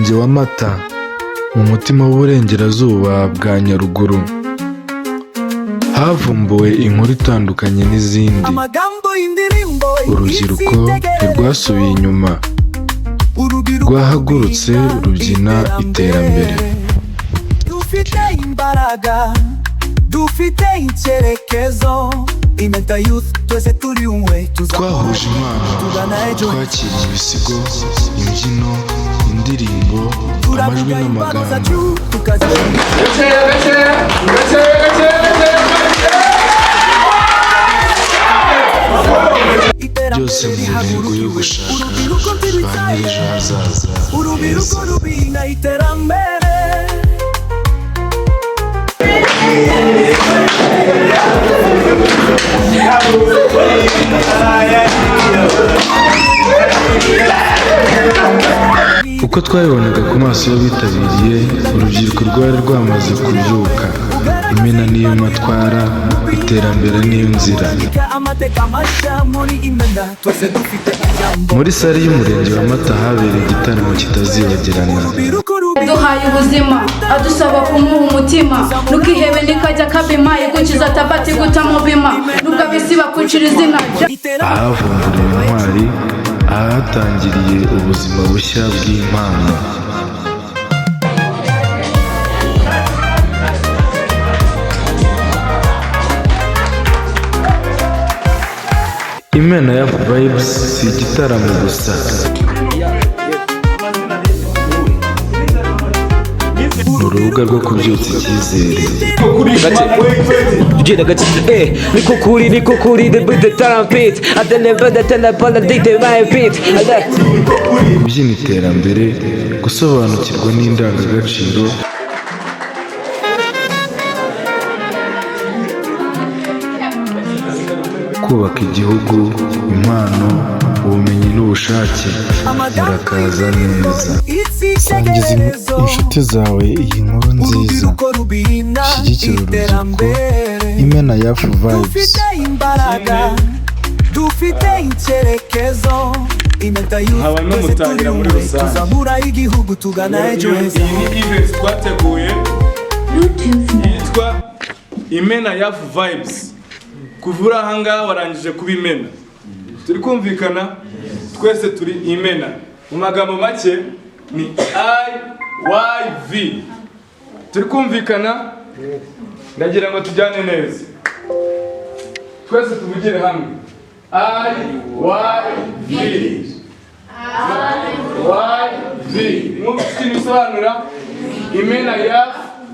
murenge wa Mata mu mutima w'uburengerazuba bwa Nyaruguru havumbuwe inkuru itandukanye n'izindi. Urubyiruko ntirwasubiye inyuma, rwahagurutse rubyina iterambere. Dufite imbaraga, dufite icyerekezo, Impeta Youth twese turi umwe. Twahuje impano, twakiriye ibisigo, imbyino, indirimbo, amajwi n'amagambo. Byose mu ntego yo gushaka ba nyir'ejo hazaza heza. Uko twabibonaga ku maso y'abitabiriye, urubyiruko rwari rwamaze kubyuka. Imena niyo matwara, iterambere niyo nzira. Muri sare y'umurenge wa Mata habereye igitaramo kitazibagirana. Duhaye ubuzima adusaba kumuha umutima, nukihebe nikajya kabima igukiza tabati gutamubima, nukabisi bakucira izina. Ahavumburiwe intwari, ahatangiriye ubuzima bushya bw'impano. Imena ya Vibes si igitaramo gusa, ni urubuga rwo kubyutsa icyizere. Niko kuri the beat the trumpet adeneva the telepona dite my beat kubyina iterambere, gusobanukirwa n'indangagaciro, kubaka igihugu, impano, ubumenyi n'ubushake. Murakaza neza. Sangiza inshuti zawe iyi nkuru nziza. Shyigikira urubyiruko. Imena ya Vibes. Dufite icyerekezo, Impeta Youth twese turi umwe. Tuzamura igihugu tugana ejo heza. Iyi event twateguye yitwa Imena ya Vibes. Kuvura ahangaha warangije kuba imena. Turi kumvikana twese turi imena. Mu magambo make ni IYV. Turi kumvikana, ndagira ngo tujyane neza. Twese tuvugire hamwe. IYV. Mwumva ikintu bisobanura? Imena ya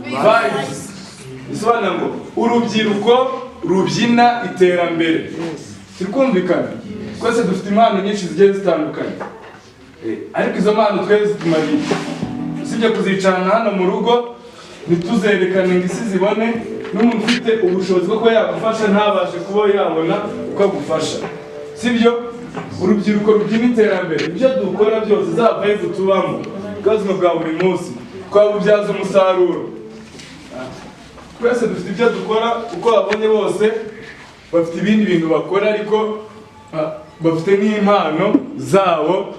Vibes. Bisobanura ngo urubyiruko rubyina iterambere. Turi kumvikana twese dufite impano nyinshi zigiye zitandukanye, ariko izo mpano twese zitumariye. Usibye kuzicarana hano mu rugo ntituzerekane ngo isi zibone, n'umuntu ufite ubushobozi bwo kuba yagufasha ntabashe kuba yabona uko agufasha. Sibyo? Urubyiruko rubyina iterambere, ibyo dukora byose zavaye gutubamo ubuzima bwa buri munsi, twabubyaza umusaruro. Twese dufite ibyo dukora, uko babonye bose bafite ibindi bintu bakora, ariko bafite n'impano zabo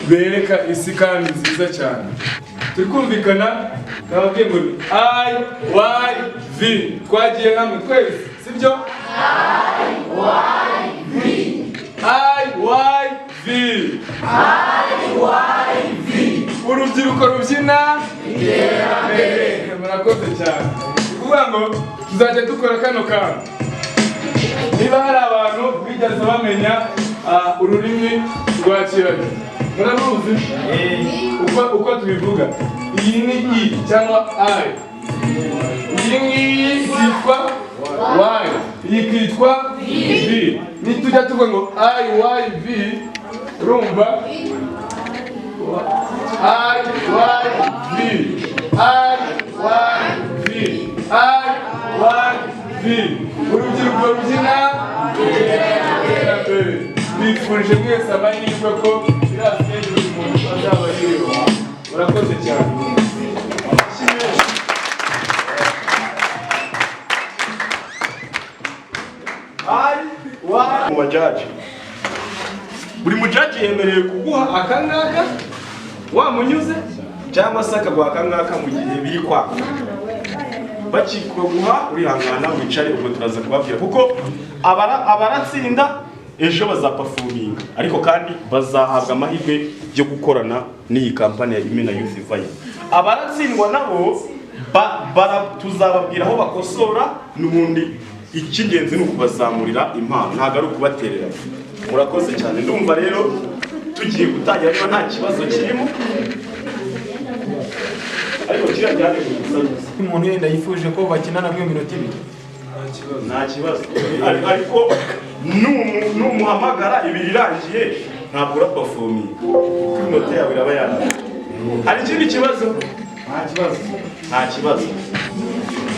bereka isi kandi nziza cyane. Turi kumvikana, nababwiye ngo ni IYV. Twagiye hamwe twese, sibyo? IYV. Urubyiruko rubyina iterambere. Murakoze cyane. Kuvuga ngo tuzajya dukora kano kantu. Niba hari abantu bigeze bamenya ururimi rwa Kiragi, muraruzi? Uko tubivuga, iyi ni I cyangwa I. Iyi ngiyi yitwa Y, iyi ikitwa V. Nitujya tuvuga ngo IYV, urumva? IYV. Urubyiruko rubyina iterambere. Bifurije mwese amahirwe ko irasiye buri muntu azaba yiriwe. Murakoze cyane. Mu majaji, buri mujaji yemerewe kuguha akangaka wamunyuze cyangwa se akaguha akangaka mu gihe biri kwaka bakikuguha urihangana wicare ubwo turaza kubabwira kuko abaratsinda ejo bazapafuminga ariko kandi bazahabwa amahirwe yo gukorana n'iyi kampani ya Imena Youth Fire. Abaratsindwa nabo tuzababwira aho bakosora n'ubundi icy'ingenzi ni ukubazamurira impano ntabwo ari ukubaterera. Murakoze cyane ndumva rero tugiye gutangira niba nta kibazo kirimo ariko kirajyane umuntu yenda yifuje ko bakinana mu minota ibiri nta kibazo ariko numuhamagara ibiri irangiye ntabwo urapafominga kuko inota yawe iraba yaraye. Hari ikindi kibazo?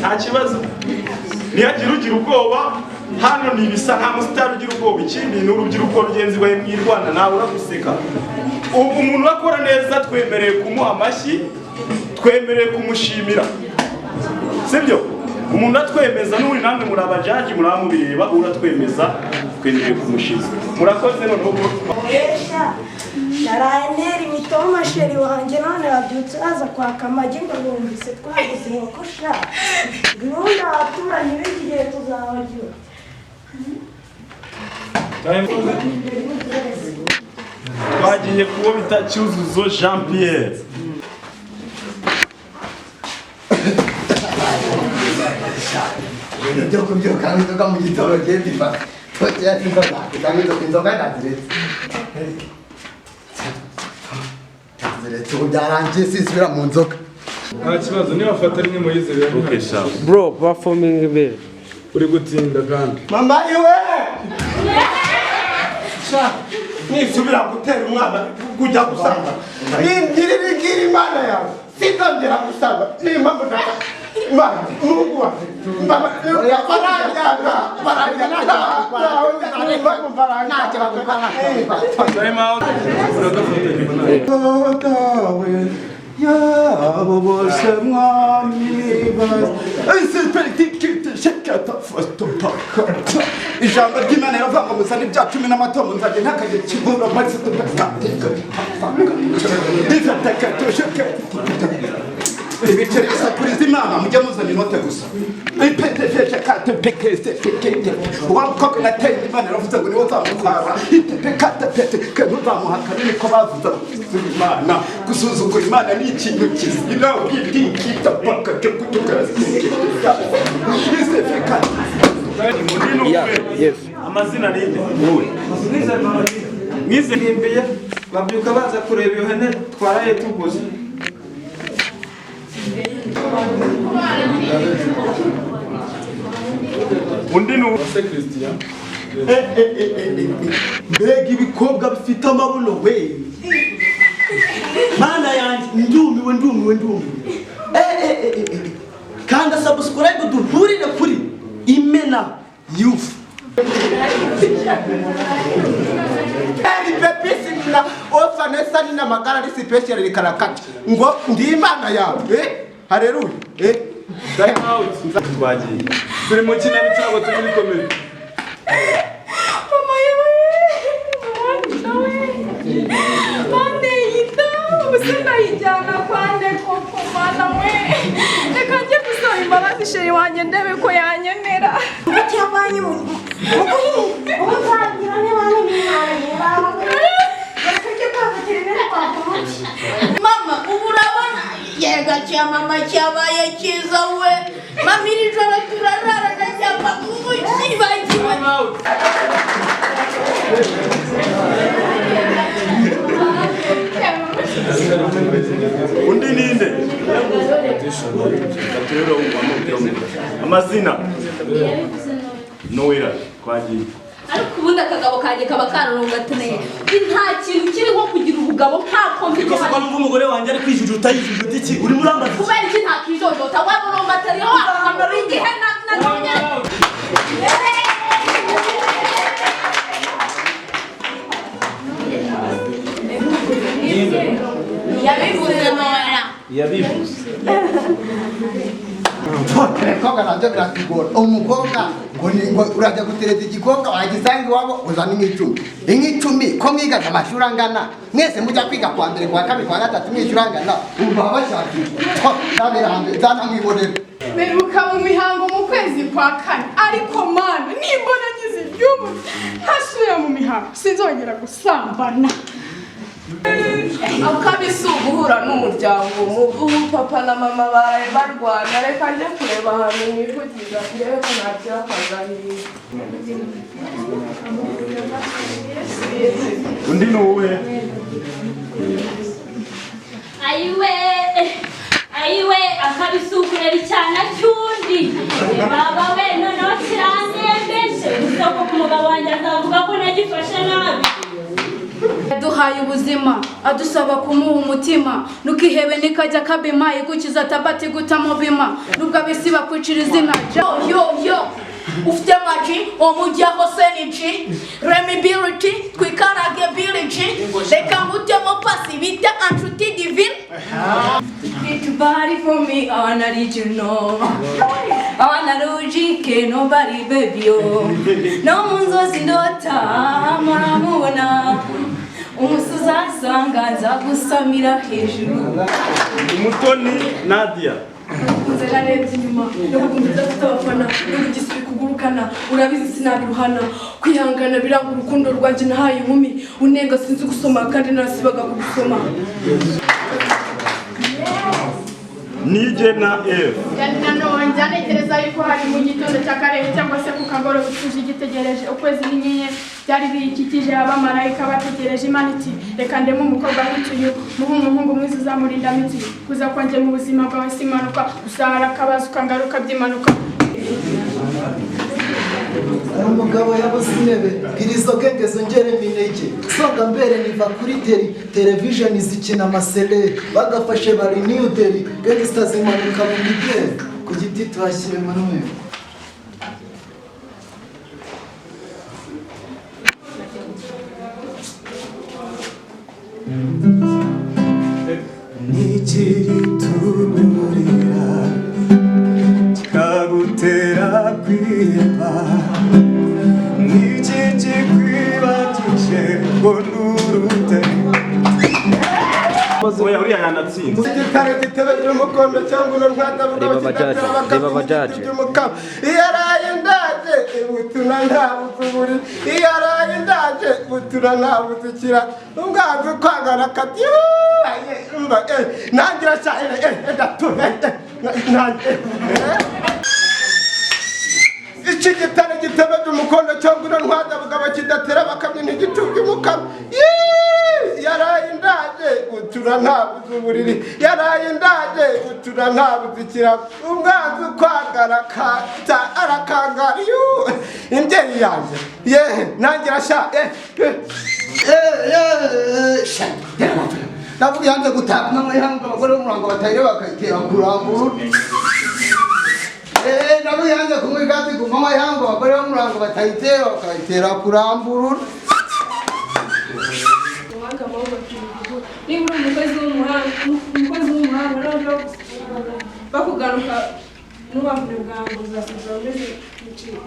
Nta kibazo ntihagire ugira ubwoba hano ni ibisa nta musitari ugira ubwoba. Ikindi ni urubyiruko rugenzi rwawe mwirwana nawe uraguseka. Umuntu urakora neza twemereye kumuha amashyi, twemereye kumushimira, sibyo? Umuntu atwemeza n'uri namwe muri abajaji muramubireba uratwemeza twemereye kumushimira. Murakoze noneho naraye imitoma sheri wanjye none yabyutse aza kwaka amagi ngo bumvise twagize inkoko sha gahunda abaturanye b'iki gihe tuzabagira twagiye kuwo bita Cyuzuzo Jean Pierre. Yo kubyuka inzoga mu gitondo cy'imva tokera inzoga kutangiza inzoga ndadiretse ubu byarangiye sisubira mu nzoga. nta kibazo niba afata rimwe mu yizere. Okay sawa bro performing imbere uri gutsinda kandi Mama iwe nisubira gutera umwana kujya gusanga ningirira imana yawe sinzongera gusanga n'impamvu Mungu ijambo ry'Imana riravuga ngo muzane ibya 10 n'amatombo nzajye ntakaje kibura maze tugateka ibiceri bisakuriza Imana mujye muzana inote gusa ipetefeje kate pekese pekete wamukobwa nateye Imana iravuze ngo niwe uzamutwara ipekate pete kenuzamuhakana niko bavuze Imana gusuzugura Imana ni ikintu kizira ubwibwikita paka cyo kutukaza amazina ninde mwize nimbiye babyuka baza kureba iyo hene twaraye tuguze undi ni Christian. mbega ibikobwa bifite amabuno we mana yanjye ndumiwe kanda subscribe duhurire kuri Imena Youth. Pepisi na ofanesa ni na magara ni special rikarakati ngo ndi Imana yawe haleluya time out twagiye turi mu kinani cyabo turi komedi. mama yewe mande yita usina ijana kwande koko mana we reka njye gusaba imbabazi sheri wanjye ndebe ko yanyemera cyabanye mu ubutangira ne bana b'Imana mama ubu urabona yega cya mama cyabaye cyiza we mama iri joro turarara ndacyapa kuko kibagiwe undi ninde amazina Noella twagiye ariko ubundi akagabo kanjye kaba kanarungateneye nta kintu kiri nko kugira ubugabo nta kompetisi kuko numva umugore wanjye ari kwijujuta yijujuta iki uri murambaza kubera iki nta kijojota waba urumbatariho wakamara igihe na none yabivuze Noella yabivuze umukobwa nabyo biratugora umukobwa ngo urajya gutereta igikobwa wagisanga iwabo uzana nk'icumi ko mwigaga amashuri angana mwese mujya kwiga kwa mbere kwa kabiri kwa gatatu mwishyura angana umva bashakira zanamwibonera beruka mu mihango mu kwezi kwa kane ariko mana nimbona ngize ibyubu ntasubira mu mihango sinzongera gusambana akabisi uguhura n'umuryango ubu papa na mama baraye barwana reka njye kureba ahantu mwivugiza ndebe ko nakira akaganiriza undi ni uwe ayiwe akabisi ukurera icyana cy'undi baba we noneho kirandembeje gusa ko umugabo wanjye azavuga ko nagifashe nabi yaduhaye ubuzima adusaba kumuha umutima nukihebe nikajya kabima igukiza tabati gutamo bima nubwo abisi bakwicira izina yo ufite maji omujyaho seniji remibiriti twikarage biriji reka ngutemo pasi bita anshuti divine It's body for me, I wanna let you know. I wanna lujike, nobody baby yo. No munzo sindota, maramubona. Umusuza sanga nza gusamira hejuru. Umutoni Nadia. Kunze narebye inyuma, no gukumbuza tutabafana, no kugisuri kugurukana, urabizi sinabiruhana. Kwihangana biranga urukundo rwanjye nahaye inkumi, unenga sinzi gusoma kandi nasibaga kubisoma. Nigena F. None ntekereza yuko hari mu gitondo cya karere cyangwa se ku kagoro butuje igitegereje ukwezi n'inyenyeri byari biyikikije abamarayika bategereje Imana iti reka ndemo umukobwa w'utuyu muhe umuhungu mwiza uzamurinda mitsi kuza kwanjye mu buzima bwawe si impanuka usahara akabazo ukangaruka by'impanuka umugabo yabuze intebe bwirizo genge zongere mineke songa mbere niva kuri television zikina amasere bagafashe bari New Delhi gangsters imanuka mu mideli ku giti tuhashyire Manuel nikiritururira kikagutera kwiheba n'ikiki kwibatije ngo nurute oya uriya yanatsinze igitare gitebeje umukondo cyangwa urwanda reba bajaji iyo araye ndaje butuna ntabuzuburi iyo araye ndaje butuna ntabuzukira umwanzi kwangana kati nangira cyane iki gitare gitebeje umukondo cyangwa urwanda bugaba kidatera bakamenya igicubye umukama yaraye ndaje utura ntabuzuburiri yaraye ndaje utura ntabuzikira umwanzi kwagara kata arakangara imbyeyi yanjye nangira sha ndavuga yanze gutaka mama yanga abagore b'umurango batayire bakayitera kurambura ndavuga yanze kumwe kandi ku mama yanga abagore b'umurango batayitera bakayitera kurambura niba uri umukozi w'umuhanga noneho bakugaruka n'ubambure bwawe uzasiza umeze nk'iciro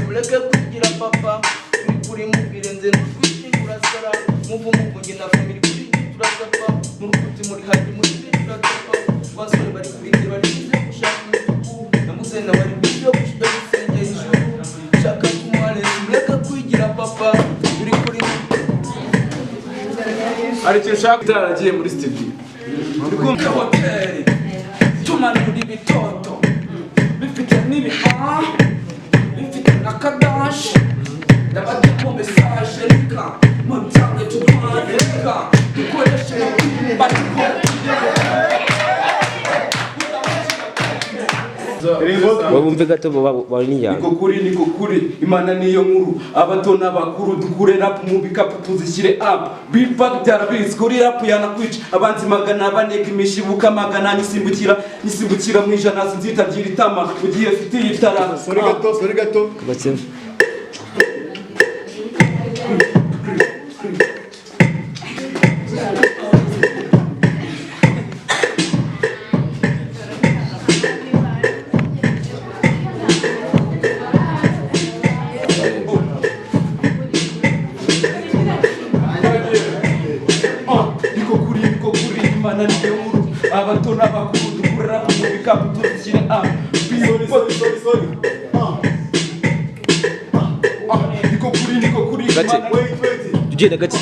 mureke kugira papa kuri mubwire nze n'utwishingura sara muvu muvuge na family kuri turazapa mu rukuti muri haji muri turazapa basore bari kubinde bari gushaka imituku namuzena bari byo gushaka gusengera ijuru shaka kumwale mureke kugira papa kuri hari ikintu ushaka utaragiye muri studio uri kumva hoteli tumanura ibitoto bifite n'ibihaha nakadash ndabadiko message reka mutange tubandika dukoreshe batiko wumve gato bari n'injyana. Niko kuri Imana niyo nkuru abato n'abakuru dukure rap mu bikapu tuzishyire up beat back byarabizi kuri rap yanakwica abanzi magana banega imishibuka magana nisimbukira mu ijana sinzitagira itama ugiye fiti yitara sori gato Batse. niko kuri Imana niyo nkuru abato n'abakuru dukure rap mu bikapu tuzishyire up sorry niko kuri Tugenda gati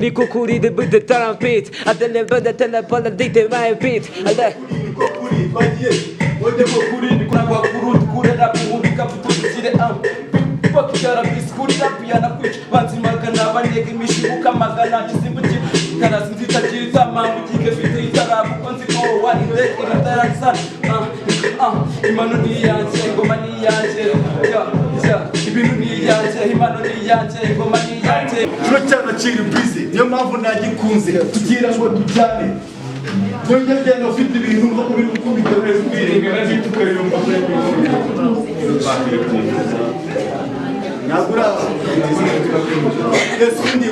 niko kuri the trumpet adelebada telebala dite my beat ala niko kuri n'abakuru dukure rap mu bikapu tuzishyire up Bakara biskuri rap yanakwica banzi magana banega imishibuka magana nisimbukira itarazi nzitagira itama mugike fite itarabu konzi ko wari ndekira tarasa imano ni yanje ngoma ni yanje ibintu ni yanje imano ni yanje ngoma ni yanje kino cyana kiri busy niyo mpamvu nagikunze tugira ngo tujyane Nongeye genda ufite ibintu ngo kubiri ukubita neza kwiringa n'ibyo tukayumva Nagura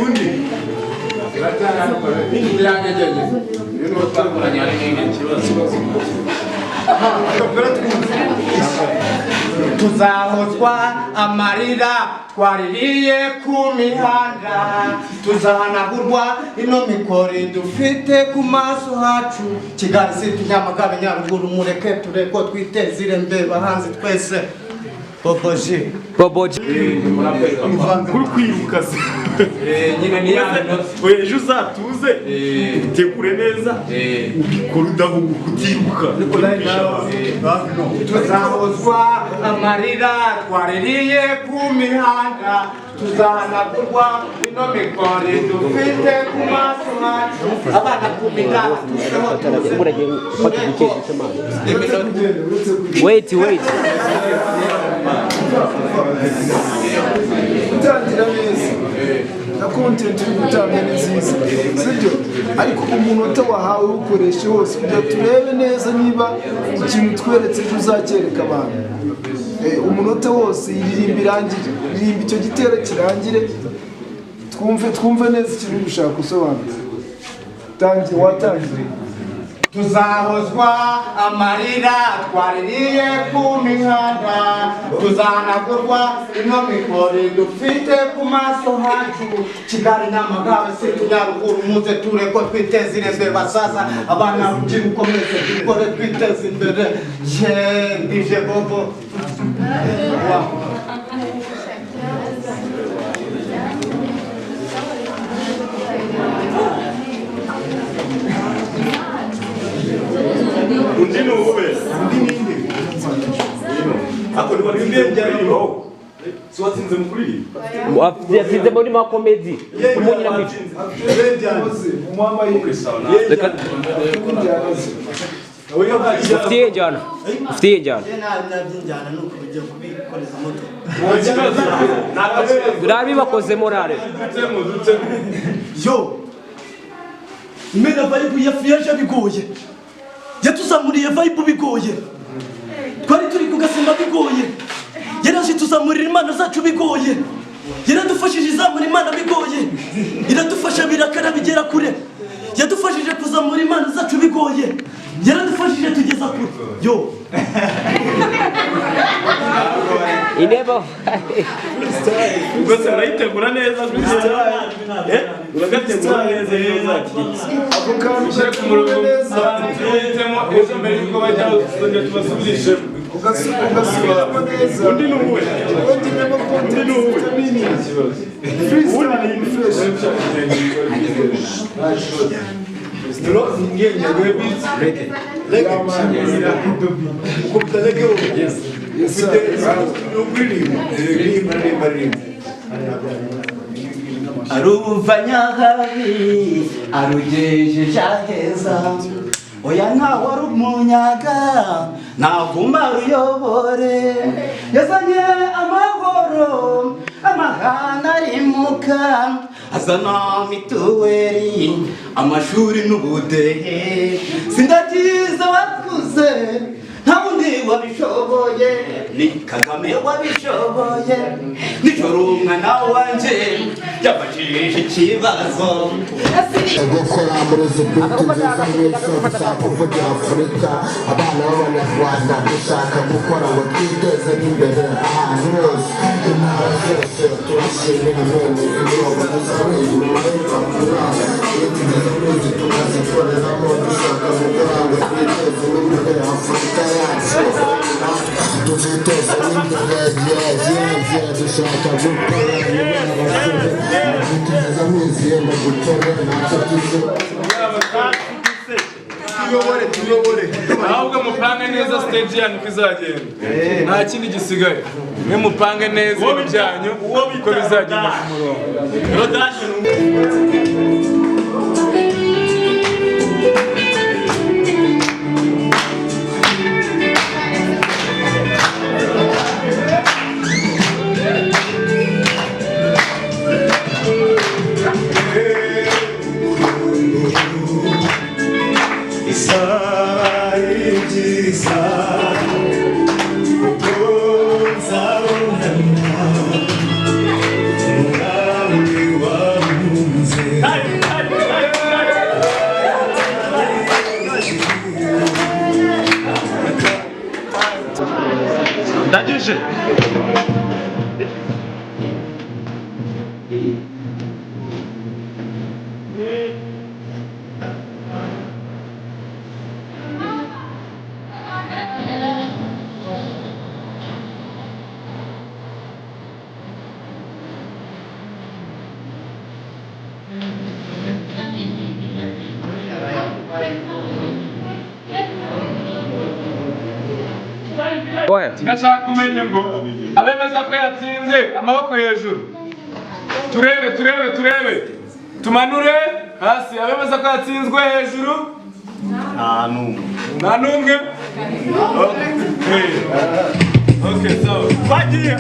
undi tuzahozwa amarira twaririye ku mihanda tuzahanagurwa ino mikore dufite ku maso hacu Kigali City Nyamagabe Nyaruguru mureke tureko twitezire mbe bahanzi twese Boboji kuri kwiruka se nyine ni yano ejo uzatuze utegure neza ukikora udahuga kutiruka tuzahozwa amarira twaririye ku mihanda tuzahanagurwa ino mikore dufite ku maso hacu abana ku mihanda wait gutangira neza na content uri gutanga ni nziza sibyo ariko umunota wahawe ukoreshe hose kugira turebe neza niba ikintu tweretse ejo uzacyereka abantu umunota wose iririmba irangire iririmba icyo gitero kirangire twumve neza ikintu uri gushaka gusobanura watangira tuzahozwa amarira twaririye ku mihanda tuzahanagurwa ino mikore dufite ku maso hacu Kigali Nyamagabe City Nyaruguru muze tureko twiteze imbere basaza abana rubyiruko mwese dukore twiteze imbere ndije bobo undi ni uwe undi ninde ako ni wari njyana so watsinze mu kuri yatsinze muri ma comedy umunyira mu umwamba ufitiye njyana nuko bijya kubikoreza moto birabi bakoze morale yo imena vibe ya fiyaje bigoye yatuzamuriye vibe bigoye twari turi kugasima bigoye yaraje tuzamurira imana zacu bigoye yaradufashije izamura imana bigoye iradufasha birakara bigera kure yadufashije kuzamura imana zacu bigoye yaradufashije tugeza kure yo inebo rwose murayitegura neza uragategura neza ako kantu kari ku murongo neza ejo mbere yuko bajya tuzongera tubasubirishe ugasubiramo neza undi ni uwe wongeyemo content nini freestyle fresh aruvanyagabi arugejeje aheza oya ntawe ari umunyaga navuma ruyobore yazanye amahoro amahana arimuka azana mituweli amashuri n'ubudehe sindakiza wakuze nta wundi wabishoboye ni Kagame wabishoboye nijoro umwana wanje yabajije ikibazo gukora muri zibiti nziza nk'isoko kuvugira Afurika abana b'abanyarwanda dushaka gukora ngo twiteze imbere ahantu hose intara zose turashimira none imirongo n'izabindi nyuma y'amafaranga iyo tugeze muri izi tukazikoreramo dushaka gukora ngo twiteze imbere Afurika yacu tuziteze imbere dushaka gukora abasore mwiziyenda gukora ntacyo tuyobore ahubwo mupange neza stage yanyu uko izagenda nta kindi gisigaye mwe mupange neza ibintu byanyu uko bizagenda ku murongo. Ndagije ndashaka kumenya ngo abemeza ko yatsinze amaboko hejuru turebe tumanure hasi abemeza ko yatsinzwe hejuru nta n'umwe okay so bagiye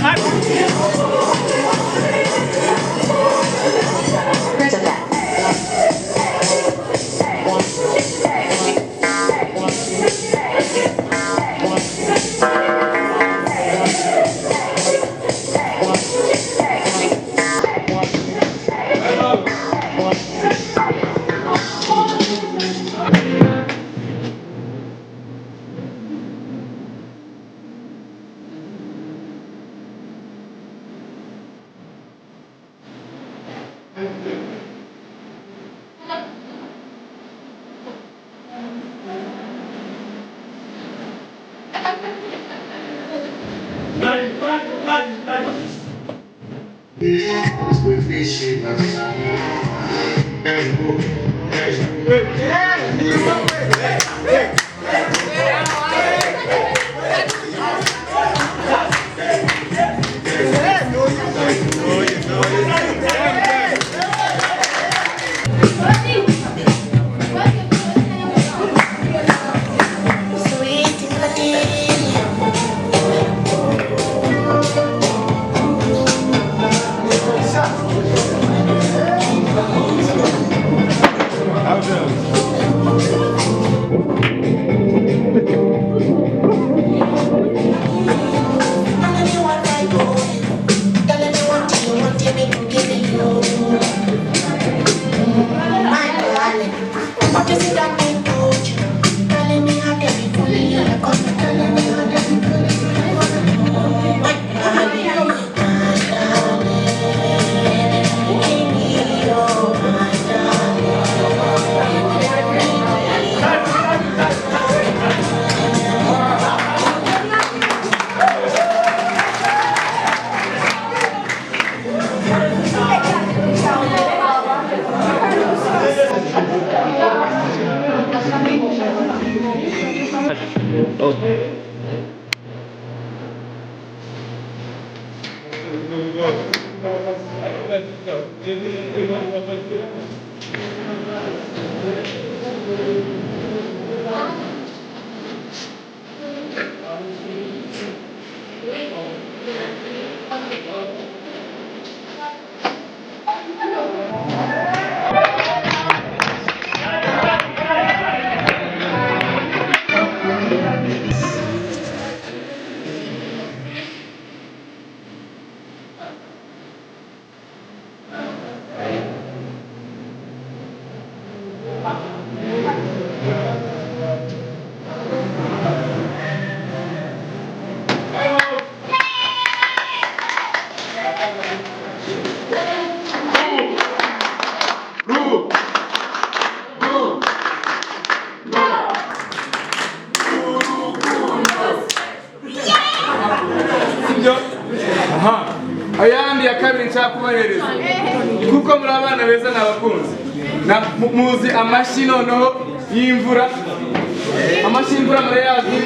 sibyo? Aha, ayandi ya kabiri nshaka kubahereza kuko muri abana beza n'abakunzi muzi amashyi noneho y'imvura. Amashyi y'imvura murayazi?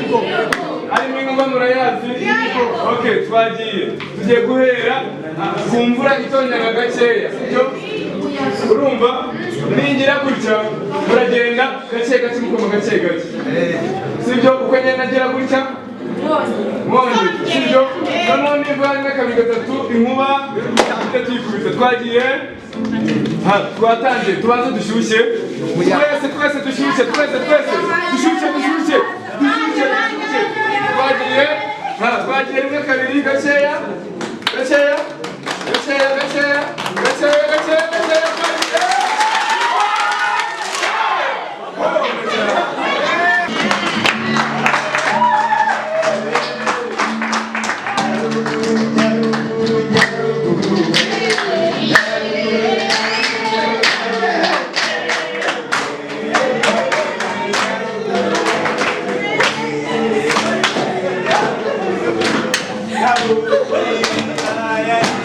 Arimo inkuba murayazi? Okay, twagiye tugiye guhera ku mvura itongera gakeya, sibyo? Urumva ningira gutya muragenda gake gake mukoma gake gake, sibyo? Uko ngenda ngira gutya mwonje, sibyo? Noneho nimba rimwe kabiri gatatu inkuba itatu yikubita. Twagiye twatangiye tubanze dushyushye twese dushyushye dushyushye. Twagiye rimwe kabiri gakeya gakeya gakeya gakeya gakeya gakeya gakeya. Yeah.